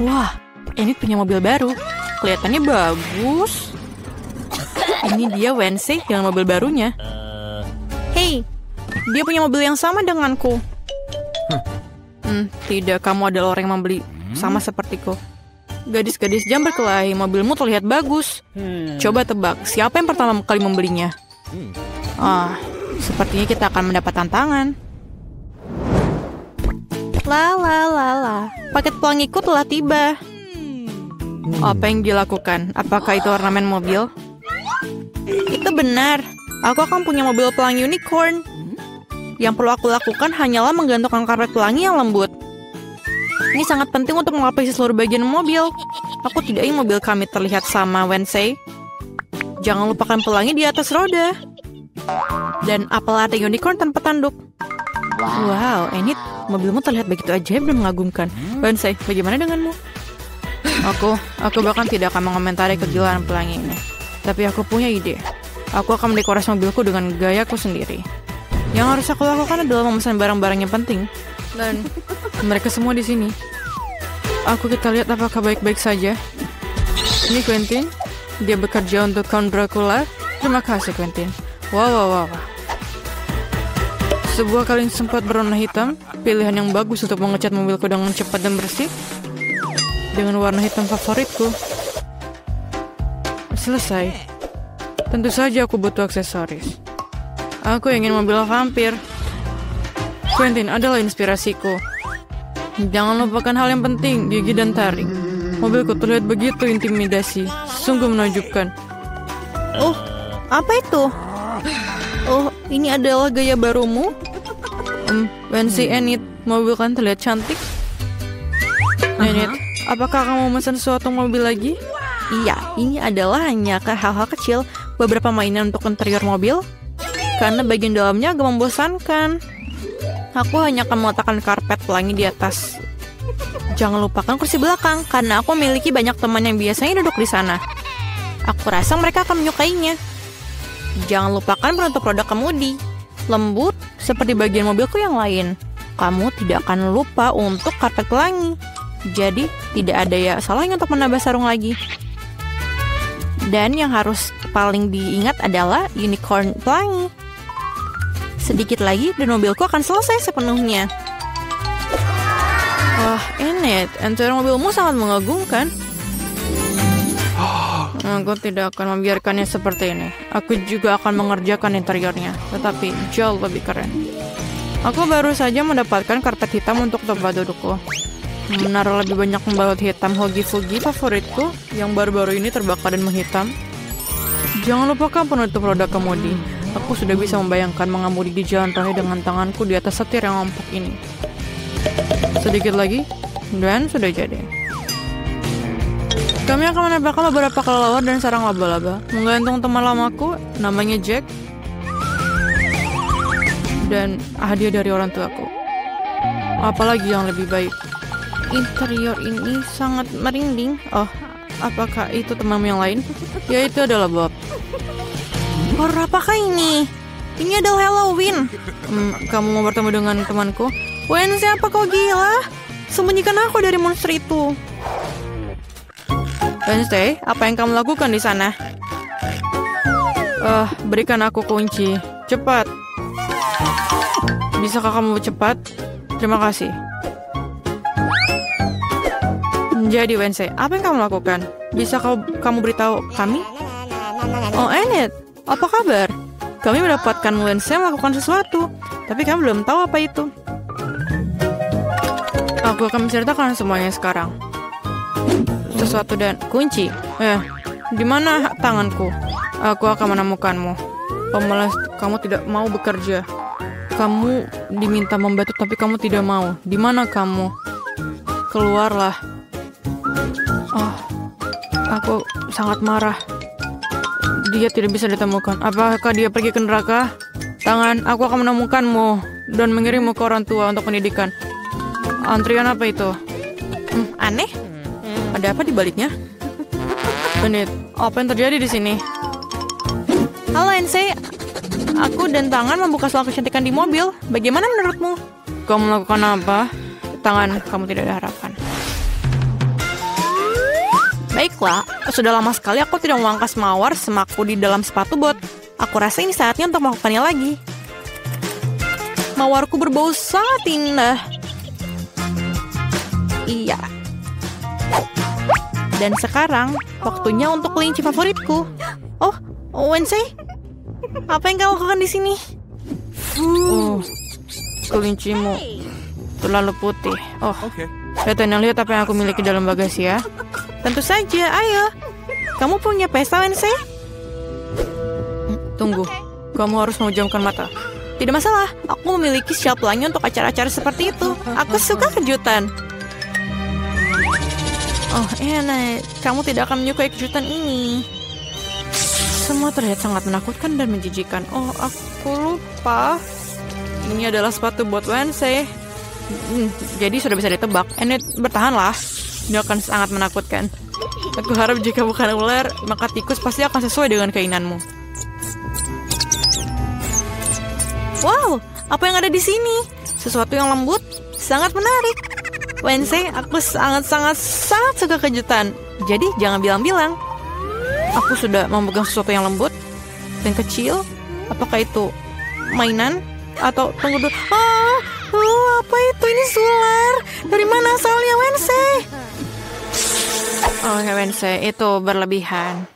Wah, ini punya mobil baru. Kelihatannya bagus. Ini dia Wednesday dengan mobil barunya. Hey, dia punya mobil yang sama denganku. Tidak, kamu adalah orang yang membeli sama sepertiku. Gadis-gadis jam berkelahi, mobilmu terlihat bagus. Coba tebak, siapa yang pertama kali membelinya? Sepertinya kita akan mendapat tantangan. Paket pelangiku telah tiba. Apa yang dilakukan? Apakah itu ornamen mobil? Itu benar. Aku akan punya mobil pelangi unicorn. Yang perlu aku lakukan hanyalah menggantungkan karpet pelangi yang lembut. Ini sangat penting untuk melapisi seluruh bagian mobil. Aku tidak ingin mobil kami terlihat sama Wednesday. Jangan lupakan pelangi di atas roda. Dan apel latte unicorn tanpa tanduk. Wow, Enid, mobilmu terlihat begitu ajaib dan mengagumkan. Wednesday, bagaimana denganmu? Aku bahkan tidak akan mengomentari kegilaan pelangi ini. Tapi aku punya ide. Aku akan mendekorasi mobilku dengan gayaku sendiri. Yang harus aku lakukan adalah memesan barang-barang yang penting. Dan mereka semua di sini. Kita lihat apakah baik-baik saja. Ini Quentin. Dia bekerja untuk Count Dracula. Terima kasih, Quentin. Wow. Sebuah kaleng sempat berwarna hitam. Pilihan yang bagus untuk mengecat mobilku dengan cepat dan bersih. Dengan warna hitam favoritku. Selesai. Tentu saja aku butuh aksesoris. Aku ingin mobil vampir. Quentin adalah inspirasiku. Jangan lupakan hal yang penting, gigi dan taring. Mobilku terlihat begitu intimidasi. Sungguh menakjubkan. Apa itu? Ini adalah gaya barumu? Wednesday, Enid, mobil kan terlihat cantik. Enid, apakah kamu memesan sesuatu mobil lagi? Iya, ini adalah hanya hal-hal kecil. Beberapa mainan untuk interior mobil. Karena bagian dalamnya agak membosankan. Aku hanya akan meletakkan karpet pelangi di atas. Jangan lupakan kursi belakang, karena aku memiliki banyak teman yang biasanya duduk di sana. Aku rasa mereka akan menyukainya. Jangan lupakan penutup roda kemudi. Lembut, seperti bagian mobilku yang lain. Kamu tidak akan lupa untuk karpet pelangi. Jadi, tidak ada salahnya untuk menambah sarung lagi. Dan yang harus paling diingat adalah unicorn pelangi. Sedikit lagi dan mobilku akan selesai sepenuhnya. Enid, interior mobilmu sangat mengagumkan. Aku tidak akan membiarkannya seperti ini. Aku juga akan mengerjakan interiornya, tetapi jauh lebih keren. Aku baru saja mendapatkan karpet hitam untuk tempat dudukku. Menaruh lebih banyak pembalut hitam hogi-fugi favoritku yang baru-baru ini terbakar dan menghitam. Jangan lupakan penutup roda kemudi. Aku sudah bisa membayangkan mengemudi di jalan raya dengan tanganku di atas setir yang empuk ini. Sedikit lagi, dan sudah jadi. Kami akan menambahkan beberapa kelelawar dan sarang laba-laba. Menggantung teman lamaku, namanya Jack. Dan hadiah dari orang tuaku. Apalagi yang lebih baik. Interior ini sangat merinding. Apakah itu temanmu yang lain? Ya, itu adalah Bob. Apakah ini? Ini adalah Halloween. Kamu mau bertemu dengan temanku? Wednesday, apa kau gila? Sembunyikan aku dari monster itu. Wednesday, apa yang kamu lakukan di sana? Berikan aku kunci. Cepat. Bisakah kamu cepat? Terima kasih. Jadi Wednesday, apa yang kamu lakukan? Bisa kamu beritahu kami? Enid, apa kabar? Kami mendapatkan Wednesday melakukan sesuatu, tapi kami belum tahu apa itu. Aku akan menceritakan semuanya sekarang. Sesuatu dan kunci. Di mana tanganku? Aku akan menemukanmu. Pemalas, kamu tidak mau bekerja. Kamu diminta membantu, tapi kamu tidak mau. Di mana kamu? Keluarlah. Aku sangat marah. Dia tidak bisa ditemukan. Apakah dia pergi ke neraka? Tangan, aku akan menemukanmu dan mengirimmu ke orang tua untuk pendidikan. Antrian apa itu? Aneh. Ada apa di baliknya? Enid, apa yang terjadi di sini? Halo Ensei, aku dan Tangan membuka soal kecantikan di mobil. Bagaimana menurutmu? Kamu melakukan apa? Tangan, kamu tidak ada harapan. Baiklah, sudah lama sekali aku tidak memangkas mawar semaku di dalam sepatu bot. Aku rasa ini saatnya untuk melakukannya lagi. Mawarku berbau sangat indah. Iya. Dan sekarang, waktunya untuk kelinci favoritku. Oh, Wednesday? Apa yang kau lakukan di sini? Oh, kelincimu terlalu putih. Oh, lihat apa yang aku miliki dalam bagasi ya. Tentu saja, ayo. Kamu punya pesta, Wednesday? Tunggu, kamu harus memejamkan mata. Tidak masalah, aku memiliki shelf pelangi untuk acara-acara seperti itu. Aku suka kejutan. Oh, enak. Kamu tidak akan menyukai kejutan ini. Semua terlihat sangat menakutkan dan menjijikan. Oh, aku lupa. Ini adalah sepatu buat Wednesday. Jadi sudah bisa ditebak. Enid, bertahanlah. Ini akan sangat menakutkan. Aku harap jika bukan ular, maka tikus pasti akan sesuai dengan keinginanmu. Wow, apa yang ada di sini? Sesuatu yang lembut, sangat menarik. Wednesday, aku sangat suka kejutan. Jadi jangan bilang-bilang. Aku sudah memegang sesuatu yang lembut dan kecil. Apakah itu mainan? Atau tunggu dulu. Apa itu? Ini sular. Dari mana asalnya, Wednesday? Oh, Wednesday, itu berlebihan.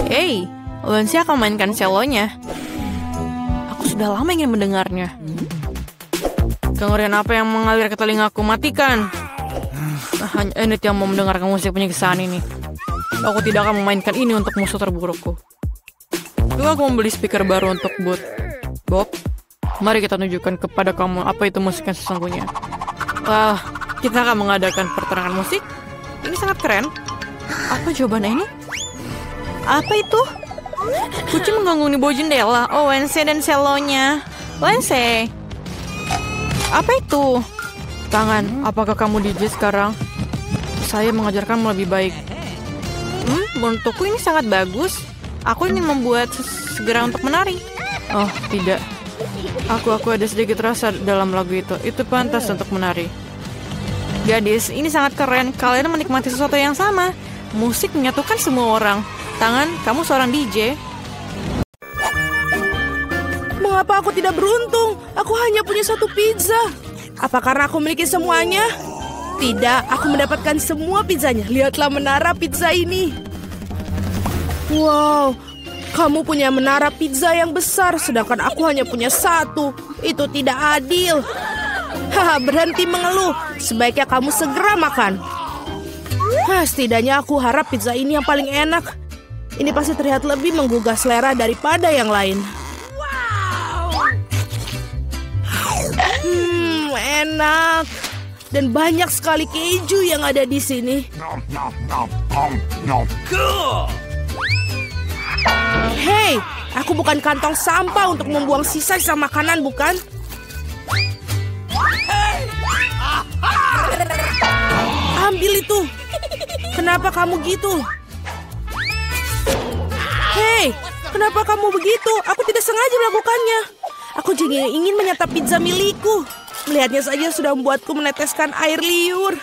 Hey, Wednesday akan mainkan selonya. Aku sudah lama ingin mendengarnya. Kengerian apa yang mengalir ke telingaku? Matikan. Hanya Enid yang mau mendengarkan musik penyiksaan ini. Aku tidak akan memainkan ini untuk musuh terburukku. Tunggu, aku membeli speaker baru untuk Bob. Mari kita tunjukkan kepada kamu apa itu musik yang sesungguhnya. Wah, kita akan mengadakan pertarungan musik. Ini sangat keren. Apa jawabannya ini? Apa itu? Kucing mengganggu di bawah jendela. Oh, Wednesday dan selonya. Wednesday. Apa itu? Tangan, apakah kamu DJ sekarang? Saya mengajarkanmu lebih baik. Untukku ini sangat bagus. Aku ingin membuat segera untuk menari. Oh, tidak. Aku ada sedikit rasa dalam lagu itu. Itu pantas untuk menari. Gadis, ini sangat keren. Kalian menikmati sesuatu yang sama. Musik menyatukan semua orang. Tangan, kamu seorang DJ. Mengapa aku tidak beruntung? Aku hanya punya satu pizza. Apa karena aku memiliki semuanya? Tidak, aku mendapatkan semua pizzanya. Lihatlah menara pizza ini. Wow, kamu punya menara pizza yang besar, sedangkan aku hanya punya satu. Itu tidak adil. Berhenti mengeluh. Sebaiknya kamu segera makan. Setidaknya aku harap pizza ini yang paling enak. Ini pasti terlihat lebih menggugah selera daripada yang lain. Enak. Dan banyak sekali keju yang ada di sini. Hei, aku bukan kantong sampah untuk membuang sisa-sisa makanan, bukan? Ambil itu. Kenapa kamu gitu? Hei, kenapa kamu begitu? Aku tidak sengaja melakukannya. Aku juga ingin menyantap pizza milikku. Melihatnya saja sudah membuatku meneteskan air liur.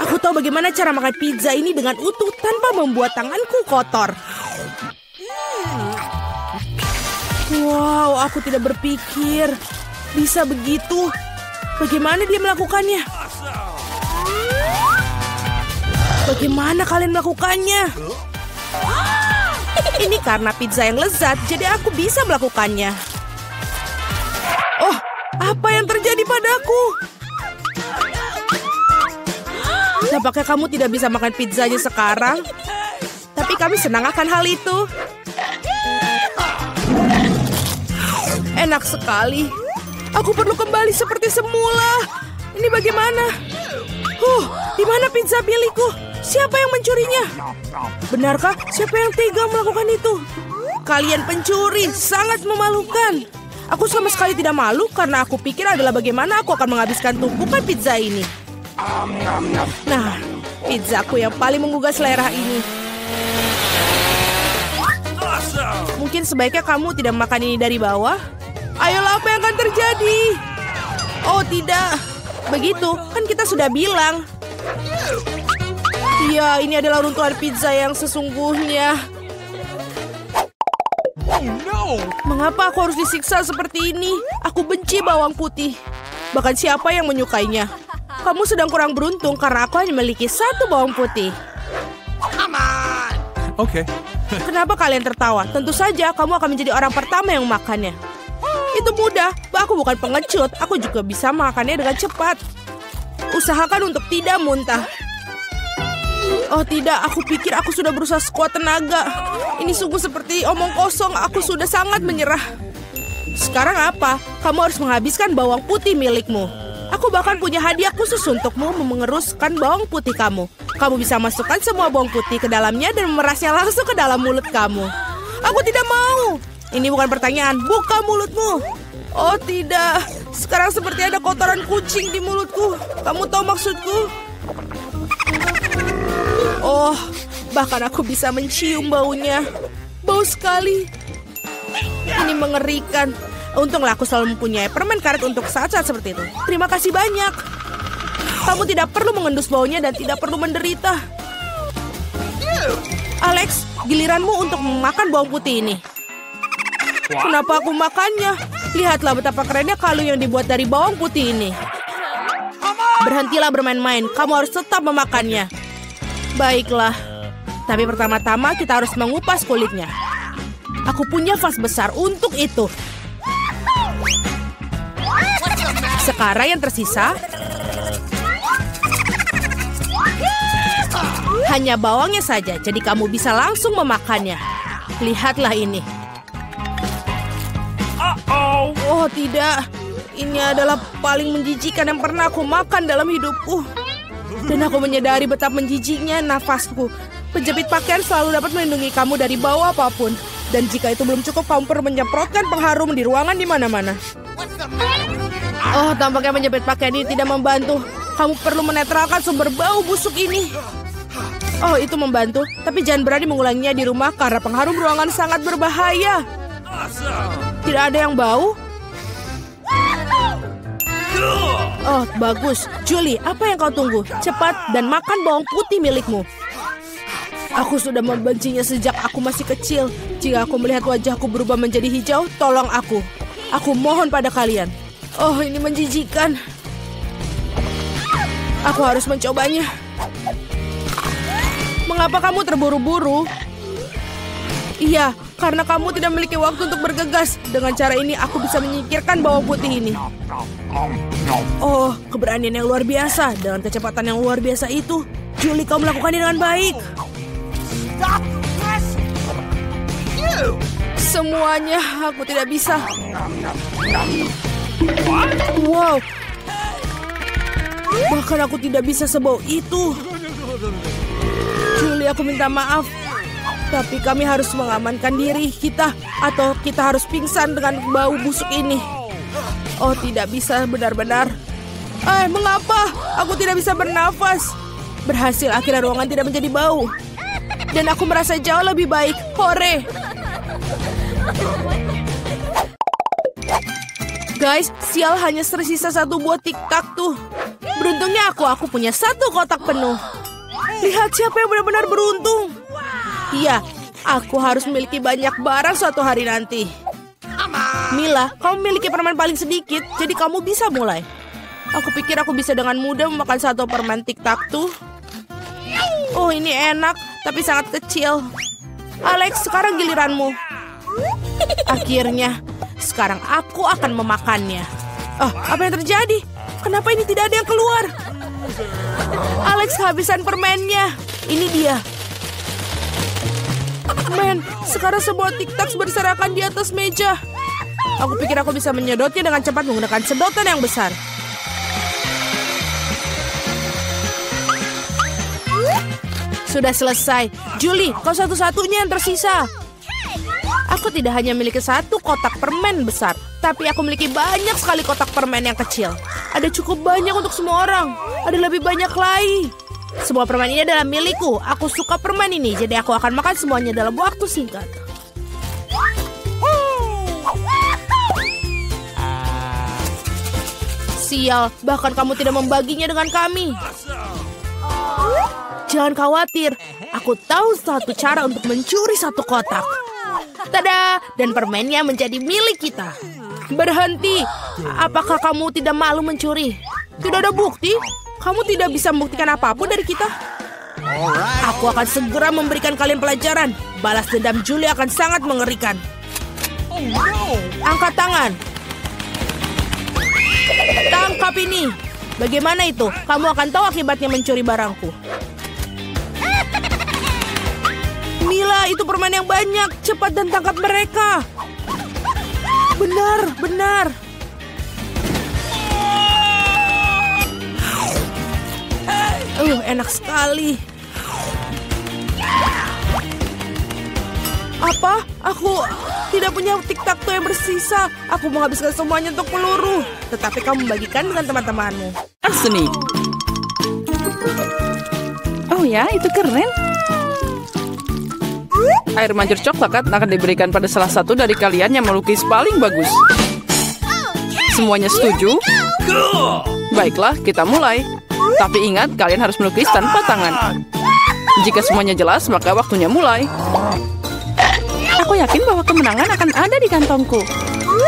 Aku tahu bagaimana cara makan pizza ini dengan utuh tanpa membuat tanganku kotor. Wow, aku tidak berpikir bisa begitu. Bagaimana dia melakukannya? Bagaimana kalian melakukannya? Ini karena pizza yang lezat, jadi aku bisa melakukannya. Oh, apa yang terjadi padaku? Nampaknya kamu tidak bisa makan pizzanya sekarang. Tapi kami senang akan hal itu. Enak sekali. Aku perlu kembali seperti semula. Ini bagaimana? Di mana pizza milikku? Siapa yang mencurinya? Benarkah? Siapa yang tega melakukan itu? Kalian pencuri, sangat memalukan. Aku sama sekali tidak malu karena aku pikir adalah bagaimana aku akan menghabiskan tumpukan pizza ini. Nah, pizzaku yang paling menggugah selera ini. Mungkin sebaiknya kamu tidak makan ini dari bawah. Ayolah, apa yang akan terjadi? Oh tidak, begitu kan kita sudah bilang. Iya, ini adalah runtuhan pizza yang sesungguhnya. Mengapa aku harus disiksa seperti ini? Aku benci bawang putih. Bahkan siapa yang menyukainya? Kamu sedang kurang beruntung karena aku hanya memiliki satu bawang putih. Oke. Kenapa kalian tertawa? Tentu saja kamu akan menjadi orang pertama yang memakannya. Itu mudah. Aku bukan pengecut. Aku juga bisa makannya dengan cepat. Usahakan untuk tidak muntah. Oh tidak, aku pikir aku sudah berusaha sekuat tenaga. Ini sungguh seperti omong kosong. Aku sudah sangat menyerah. Sekarang apa? Kamu harus menghabiskan bawang putih milikmu. Aku bahkan punya hadiah khusus untukmu mengeruskan bawang putih kamu. Kamu bisa masukkan semua bawang putih ke dalamnya dan memerasnya langsung ke dalam mulut kamu. Aku tidak mau. Ini bukan pertanyaan. Buka mulutmu. Oh tidak. Sekarang seperti ada kotoran kucing di mulutku. Kamu tahu maksudku? Oh, bahkan aku bisa mencium baunya. Bau sekali. Ini mengerikan. Untunglah aku selalu mempunyai permen karet untuk saat-saat seperti itu. Terima kasih banyak. Kamu tidak perlu mengendus baunya dan tidak perlu menderita. Alex, giliranmu untuk memakan bawang putih ini. Kenapa aku makannya? Lihatlah betapa kerennya kalung yang dibuat dari bawang putih ini. Berhentilah bermain-main. Kamu harus tetap memakannya. Baiklah. Tapi pertama-tama kita harus mengupas kulitnya. Aku punya vas besar untuk itu. Sekarang yang tersisa hanya bawangnya saja, jadi kamu bisa langsung memakannya. Lihatlah ini. Oh tidak, ini adalah paling menjijikan yang pernah aku makan dalam hidupku. Dan aku menyadari betapa menjijiknya nafasku. Penjepit pakaian selalu dapat melindungi kamu dari bau apapun. Dan jika itu belum cukup, kamu perlu menyemprotkan pengharum di ruangan di mana-mana. Oh, tampaknya menjepit pakaian ini tidak membantu. Kamu perlu menetralkan sumber bau busuk ini. Oh, itu membantu. Tapi jangan berani mengulanginya di rumah karena pengharum ruangan sangat berbahaya. Tidak ada yang bau? Oh, bagus. Julie, apa yang kau tunggu? Cepat dan makan bawang putih milikmu. Aku sudah membencinya sejak aku masih kecil. Jika aku melihat wajahku berubah menjadi hijau, tolong aku. Aku mohon pada kalian. Oh, ini menjijikan. Aku harus mencobanya. Mengapa kamu terburu-buru? Iya, karena kamu tidak memiliki waktu untuk bergegas. Dengan cara ini, aku bisa menyingkirkan bawang putih ini. Oh, keberanian yang luar biasa. Dengan kecepatan yang luar biasa itu, Julie, kau melakukannya dengan baik. Semuanya, aku tidak bisa. Wow. Bahkan aku tidak bisa sebau itu. Julie, aku minta maaf. Tapi kami harus mengamankan diri kita. Atau kita harus pingsan dengan bau busuk ini. Oh, tidak bisa benar-benar. Mengapa? Aku tidak bisa bernafas. Berhasil, akhirnya ruangan tidak menjadi bau. Dan aku merasa jauh lebih baik. Hore! Guys, sial, hanya tersisa satu buah tiktak tuh. Beruntungnya aku punya satu kotak penuh. Lihat siapa yang benar-benar beruntung. Iya, aku harus memiliki banyak barang suatu hari nanti. Mila, kamu memiliki permen paling sedikit, jadi kamu bisa mulai. Aku pikir aku bisa dengan mudah memakan satu permen tiktak tuh. Oh, ini enak, tapi sangat kecil. Alex, sekarang giliranmu. Akhirnya, sekarang aku akan memakannya. Apa yang terjadi? Kenapa ini tidak ada yang keluar? Alex kehabisan permennya. Ini dia. Men, sekarang semua tiktak berserakan di atas meja. Aku pikir aku bisa menyedotnya dengan cepat menggunakan sedotan yang besar. Sudah selesai. Julie, kau satu-satunya yang tersisa. Aku tidak hanya memiliki satu kotak permen besar, tapi aku memiliki banyak sekali kotak permen yang kecil. Ada cukup banyak untuk semua orang. Ada lebih banyak lagi. Semua permen ini adalah milikku. Aku suka permen ini, jadi aku akan makan semuanya dalam waktu singkat. Sial, bahkan kamu tidak membaginya dengan kami. Jangan khawatir, aku tahu satu cara untuk mencuri satu kotak. Tada! Dan permennya menjadi milik kita. Berhenti! Apakah kamu tidak malu mencuri? Tidak ada bukti. Kamu tidak bisa membuktikan apapun dari kita. Aku akan segera memberikan kalian pelajaran. Balas dendam Julie akan sangat mengerikan. Angkat tangan. Tangkap ini. Bagaimana itu? Kamu akan tahu akibatnya mencuri barangku. Mila, itu permen yang banyak. Cepat dan tangkap mereka. Benar, benar. Enak sekali. Apa? Aku tidak punya tic-tac-toe yang bersisa. Aku menghabiskan semuanya untuk peluru. Tetapi kamu bagikan dengan teman-temanmu. Seni. Oh ya, itu keren. Air mancur coklat akan diberikan pada salah satu dari kalian yang melukis paling bagus. Semuanya setuju? Baiklah, kita mulai. Tapi ingat, kalian harus melukis tanpa tangan. Jika semuanya jelas, maka waktunya mulai. Aku yakin bahwa kemenangan akan ada di kantongku.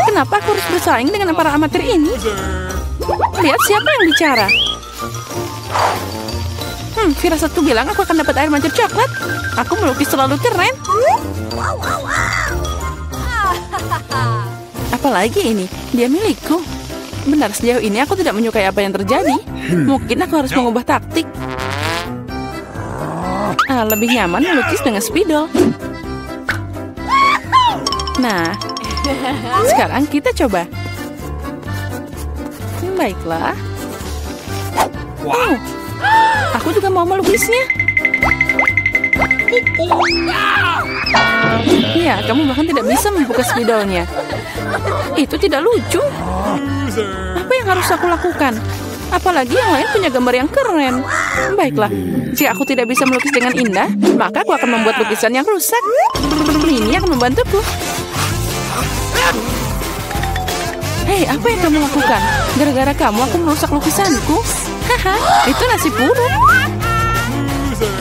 Kenapa aku harus bersaing dengan para amatir ini? Lihat siapa yang bicara. Firasatku bilang aku akan dapat air mancur coklat. Aku melukis terlalu keren. Apalagi ini, dia milikku. Benar, sejauh ini aku tidak menyukai apa yang terjadi. Mungkin aku harus mengubah taktik. Lebih nyaman melukis dengan spidol. Nah, sekarang kita coba. Baiklah. Aku juga mau melukisnya. Ya, kamu bahkan tidak bisa membuka spidolnya. Itu tidak lucu. Apa yang harus aku lakukan? Apalagi yang lain punya gambar yang keren. Baiklah, jika aku tidak bisa melukis dengan indah, maka aku akan membuat lukisan yang rusak. Ini akan membantuku. Hei, apa yang kamu lakukan? Gara-gara kamu aku merusak lukisanku. Haha, itu nasib buruk.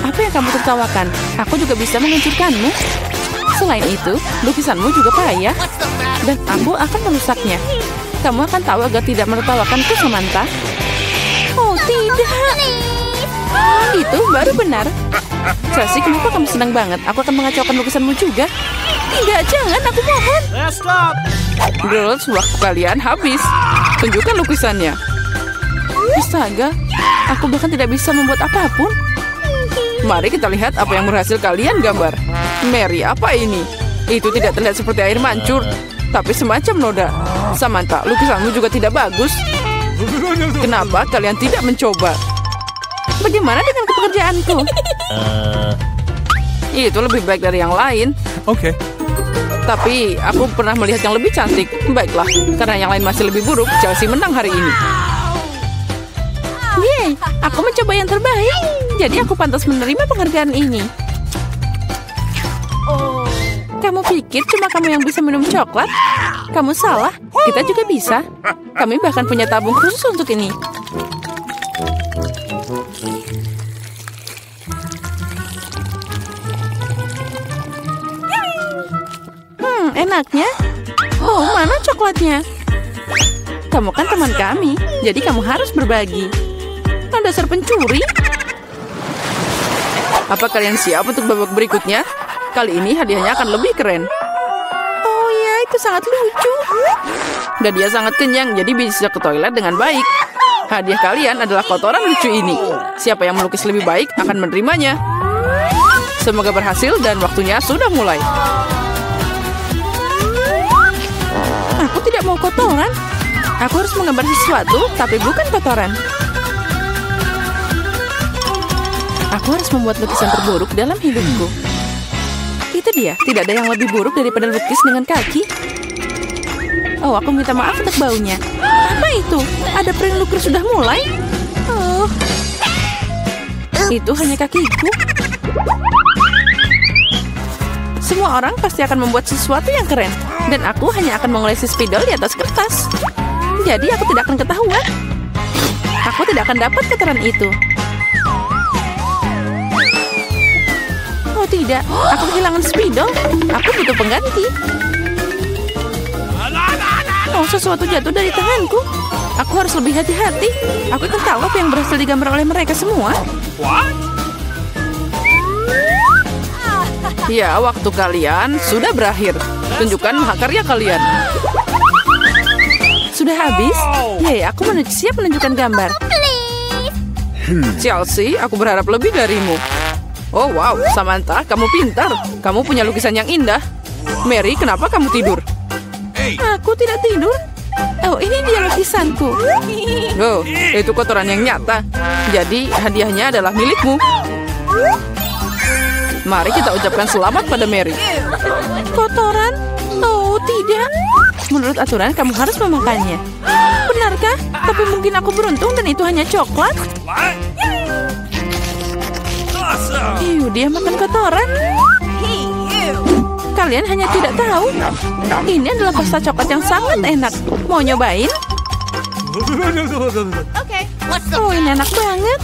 Apa yang kamu tertawakan? Aku juga bisa menghancurkanmu. Selain itu, lukisanmu juga payah. Dan aku akan merusaknya. Kamu akan tahu agar tidak menertawakanku, Samantha. Oh, tidak. Itu baru benar. Chelsea, kenapa kamu senang banget? Aku akan mengacaukan lukisanmu juga. Tidak, jangan, aku mohon. Girls, waktu kalian habis. Tunjukkan lukisannya. Astaga, aku bahkan tidak bisa membuat apapun. Mari kita lihat apa yang berhasil kalian gambar. Mary, apa ini? Itu tidak terlihat seperti air mancur, tapi semacam noda. Samantha, lukisanmu juga tidak bagus. Kenapa kalian tidak mencoba? Bagaimana dengan pekerjaanku? Itu lebih baik dari yang lain. Oke. Tapi aku pernah melihat yang lebih cantik. Baiklah, karena yang lain masih lebih buruk, Chelsea menang hari ini. Yeay, aku mencoba yang terbaik. Jadi aku pantas menerima penghargaan ini. Kamu pikir cuma kamu yang bisa minum coklat? Kamu salah, kita juga bisa. Kami bahkan punya tabung khusus untuk ini. Enaknya. Oh, mana coklatnya? Kamu kan teman kami, jadi kamu harus berbagi. Dasar pencuri. Apa kalian siap untuk babak berikutnya? Kali ini hadiahnya akan lebih keren. Oh ya, itu sangat lucu. Dan dia sangat kenyang, jadi bisa ke toilet dengan baik. Hadiah kalian adalah kotoran lucu ini. Siapa yang melukis lebih baik akan menerimanya. Semoga berhasil dan waktunya sudah mulai. Aku tidak mau kotoran. Aku harus menggambar sesuatu, tapi bukan kotoran. Aku harus membuat lukisan terburuk dalam hidupku. Itu dia, tidak ada yang lebih buruk daripada lukis dengan kaki. Oh, aku minta maaf untuk baunya. Apa itu? Ada print lukis sudah mulai? Oh, itu hanya kakiku. Semua orang pasti akan membuat sesuatu yang keren. Dan aku hanya akan mengolesi spidol di atas kertas. Jadi aku tidak akan ketahuan. Aku tidak akan dapat kotoran itu. tidak, aku kehilangan spidol. Aku butuh pengganti. Oh, sesuatu jatuh dari tanganku. Aku harus lebih hati-hati. Aku akan tahu apa yang berhasil digambar oleh mereka semua. Ya, waktu kalian sudah berakhir. Tunjukkan mahakarya kalian. Sudah habis? Yay, aku siap menunjukkan gambar. Chelsea, aku berharap lebih darimu. Oh wow, Samantha, kamu pintar. Kamu punya lukisan yang indah. Mary, kenapa kamu tidur? Aku tidak tidur. Oh, ini dia lukisanku. Oh, itu kotoran yang nyata. Jadi, hadiahnya adalah milikmu. Mari kita ucapkan selamat pada Mary. Kotoran? Oh, tidak. Menurut aturan, kamu harus memakannya. Benarkah? Tapi mungkin aku beruntung dan itu hanya coklat. Dia makan kotoran. Kalian hanya tidak tahu. Ini adalah pasta coklat yang sangat enak. Mau nyobain? Oh, ini enak banget.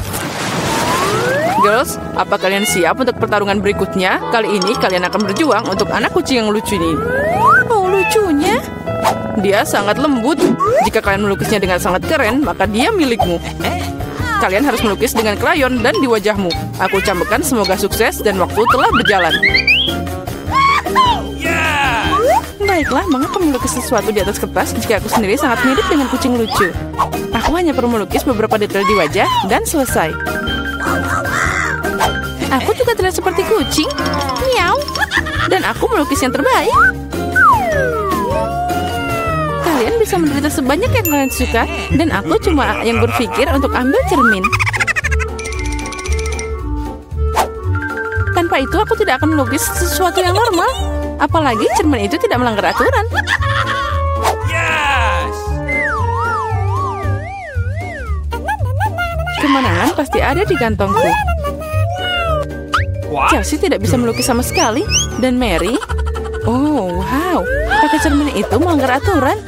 Girls, apa kalian siap untuk pertarungan berikutnya? Kali ini kalian akan berjuang untuk anak kucing yang lucu ini. Oh, lucunya. Dia sangat lembut. Jika kalian melukisnya dengan sangat keren, maka dia milikmu. Kalian harus melukis dengan krayon dan di wajahmu. Aku ucapkan semoga sukses dan waktu telah berjalan. Baiklah, mengapa melukis sesuatu di atas kertas jika aku sendiri sangat mirip dengan kucing lucu? Aku hanya perlu melukis beberapa detail di wajah dan selesai. Aku juga terlihat seperti kucing. Miau. Dan aku melukis yang terbaik. Kalian bisa menderita sebanyak yang kalian suka, dan aku cuma yang berpikir untuk ambil cermin. Tanpa itu aku tidak akan melukis sesuatu yang normal. Apalagi cermin itu tidak melanggar aturan. Kemenangan pasti ada di kantongku. Chelsea tidak bisa melukis sama sekali. Dan Mary? Oh, wow. Pakai cermin itu melanggar aturan.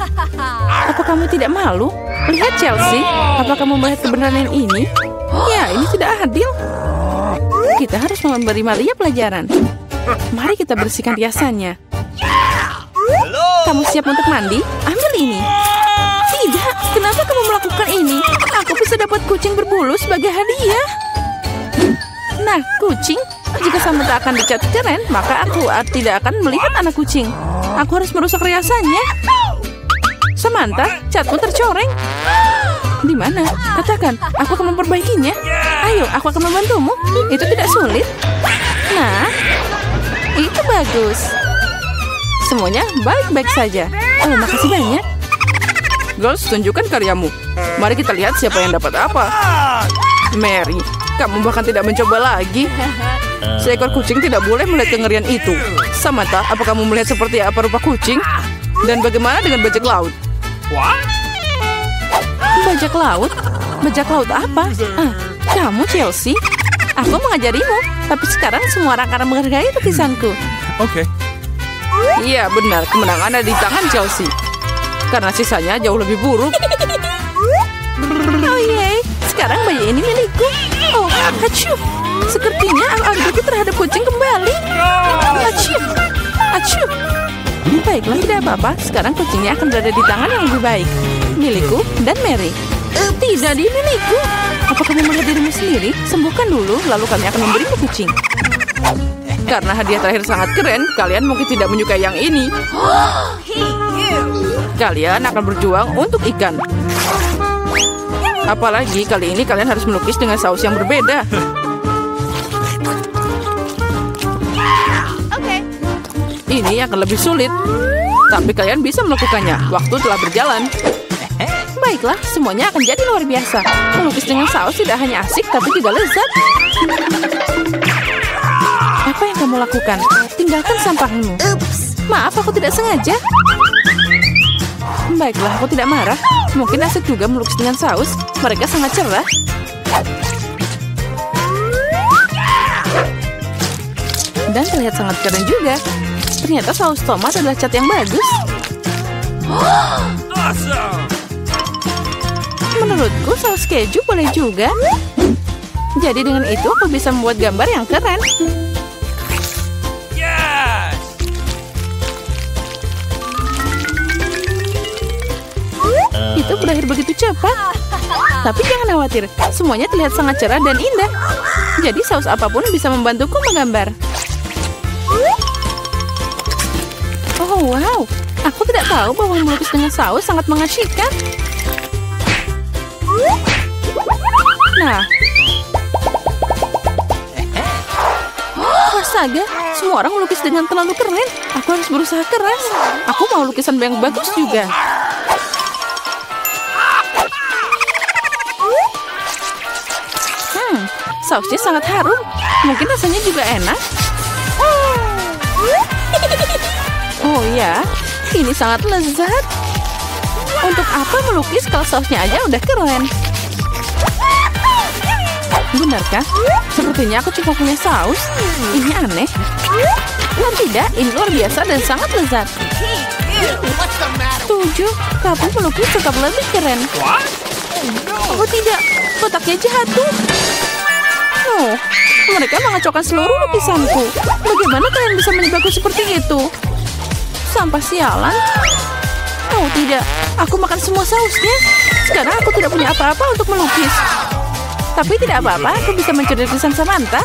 Apa kamu tidak malu? Lihat Chelsea. Apa kamu melihat kebenaran ini? Ya, ini tidak adil. Kita harus memberi Maria pelajaran. Mari kita bersihkan riasannya. Kamu siap untuk mandi? Ambil ini. Tidak, kenapa kamu melakukan ini? Aku bisa dapat kucing berbulu sebagai hadiah. Nah, kucing. Jika Samantha akan dicat keren, maka aku tidak akan melihat anak kucing. Aku harus merusak riasannya. Samantha, catmu tercoreng. Di mana? Katakan, aku akan memperbaikinya. Ayo, aku akan membantumu. Itu tidak sulit. Nah, itu bagus. Semuanya baik-baik saja. Oh, makasih banyak. Girls, tunjukkan karyamu. Mari kita lihat siapa yang dapat apa. Mary, kamu bahkan tidak mencoba lagi. Seekor kucing tidak boleh melihat kengerian itu. Samantha, apa kamu melihat seperti apa rupa kucing? Dan bagaimana dengan bajak laut? Bajak laut? Bajak laut apa? Kamu Chelsea? Aku mengajarimu. Tapi sekarang semua orang akan menghargai lukisanku. Oke. Iya, benar. Kemenangan ada di tangan Chelsea. Karena sisanya jauh lebih buruk. Oh yeay, sekarang bayi ini milikku. Oh, acuh. Sepertinya algoritma terhadap kucing kembali. Acuh. Acuh. Baiklah, tidak apa-apa. Sekarang kucingnya akan berada di tangan yang lebih baik. Milikku dan Mary. Tidak, dia milikku. Apa kamu melihat dirimu sendiri? Sembuhkan dulu, lalu kami akan memberimu kucing. Karena hadiah terakhir sangat keren, kalian mungkin tidak menyukai yang ini. Kalian akan berjuang untuk ikan. Apalagi kali ini kalian harus melukis dengan saus yang berbeda. Ini akan lebih sulit. Tapi kalian bisa melakukannya. Waktu telah berjalan. Baiklah, semuanya akan jadi luar biasa. Melukis dengan saus tidak hanya asik, tapi juga lezat. Apa yang kamu lakukan? Tinggalkan sampahmu. Maaf, aku tidak sengaja. Baiklah, aku tidak marah. Mungkin asik juga melukis dengan saus. Mereka sangat cerah. Dan terlihat sangat keren juga. Ternyata saus tomat adalah cat yang bagus. Menurutku saus keju boleh juga. Jadi dengan itu aku bisa membuat gambar yang keren. itu berakhir begitu cepat. Tapi jangan khawatir, semuanya terlihat sangat cerah dan indah. Jadi saus apapun bisa membantuku menggambar. Oh wow, aku tidak tahu bahwa melukis dengan saus sangat mengasyikkan. Nah, astaga, semua orang melukis dengan terlalu keren. Aku harus berusaha keras. Aku mau lukisan yang bagus juga. Sausnya sangat harum. Mungkin rasanya juga enak. Oh ya, ini sangat lezat. Untuk apa melukis kalau sausnya aja udah keren? Benarkah? Sepertinya aku cuma punya saus. Ini aneh. Oh tidak, ini luar biasa dan sangat lezat. Setuju, kamu melukis tetap lebih keren. Oh tidak, kotaknya jatuh. Oh, mereka mengacaukan seluruh lukisanku. Bagaimana kalian bisa menjebakku seperti itu? Sampah sialan. Oh tidak, aku makan semua sausnya. Sekarang aku tidak punya apa-apa untuk melukis. Tapi tidak apa-apa, aku bisa mencuri lukisan Samantha.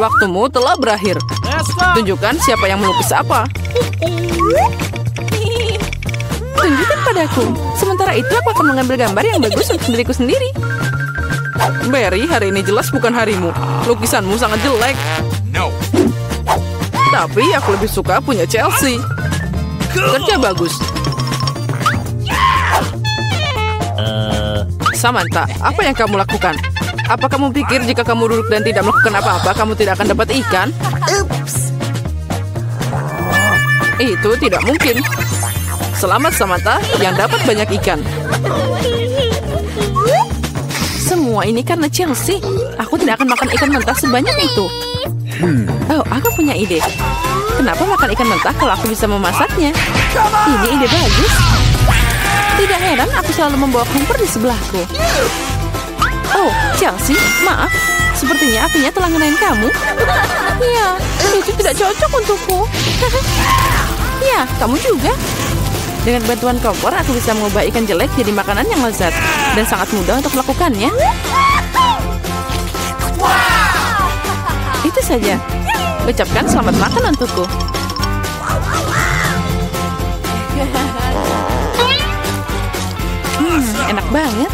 Waktumu telah berakhir. Tunjukkan siapa yang melukis apa. Tunjukkan padaku. Sementara itu aku akan mengambil gambar yang bagus untuk diriku sendiri. Barry, hari ini jelas bukan harimu. Lukisanmu sangat jelek. No. Tapi aku lebih suka punya Chelsea. Kerja bagus. Samantha, apa yang kamu lakukan? Apa kamu pikir jika kamu duduk dan tidak melakukan apa-apa, kamu tidak akan dapat ikan? Itu tidak mungkin. Selamat Samantha yang dapat banyak ikan. Semua ini karena Chelsea. Aku tidak akan makan ikan mentah sebanyak itu. Oh, aku punya ide. Kenapa makan ikan mentah kalau aku bisa memasaknya? Ini ide bagus. Tidak heran aku selalu membawa kompor di sebelahku. Oh, Chelsea, maaf. Sepertinya apinya telah ngenain kamu. Ya, itu tidak cocok untukku. Ya, kamu juga. Dengan bantuan kompor, aku bisa mengubah ikan jelek jadi makanan yang lezat. Dan sangat mudah untuk melakukannya. Itu saja. Ucapkan selamat makan untukku. Enak banget.